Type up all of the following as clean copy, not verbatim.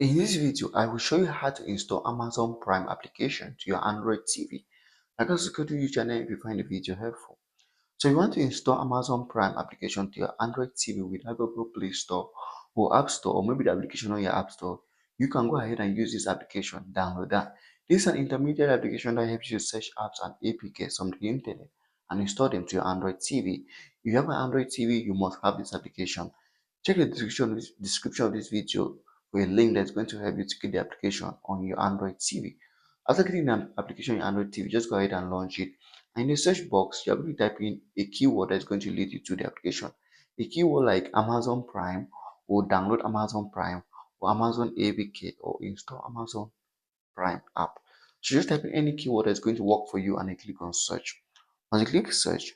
In this video, I will show you how to install Amazon Prime application to your Android TV. Like also go to YouTube channel if you find the video helpful. So you want to install Amazon Prime application to your Android TV with Google Play Store or App Store, or maybe the application on your App Store. You can go ahead and use this application, download that. This is an intermediate application that helps you search apps and APKs on the internet and install them to your Android TV. If you have an Android TV, you must have this application. Check the description of this video for a link that's going to help you to get the application on your Android TV. After getting the application on your Android TV, just go ahead and launch it. And in the search box, you're going to type in a keyword that's going to lead you to the application. A keyword like Amazon Prime, or download Amazon Prime, or Amazon APK, or install Amazon Prime app. So just type in any keyword that's going to work for you and then click on search. Once you click search,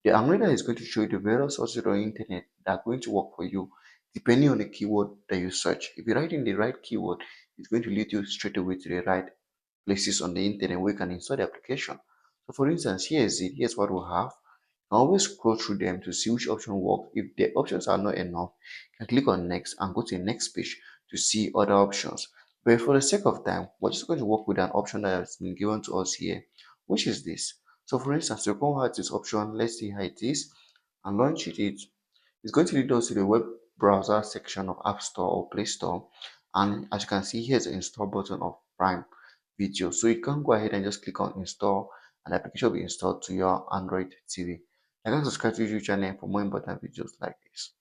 the algorithm is going to show you the various sources on the internet that are going to work for you depending on the keyword that you search. If you write in the right keyword, it's going to lead you straight away to the right places on the internet where you can install the application. So for instance, here's what we have. You can always scroll through them to see which option works. If the options are not enough, you can click on next and go to the next page to see other options. But for the sake of time, we're just going to work with an option that has been given to us here, which is this. So for instance, to come out this option, let's see how it is and launch it. It's going to lead us to the web browser section of App Store or Play Store. And as you can see, here's the install button of Prime Video. So you can go ahead and just click on install and the application will be installed to your Android TV. Like and subscribe to the YouTube channel for more important videos like this.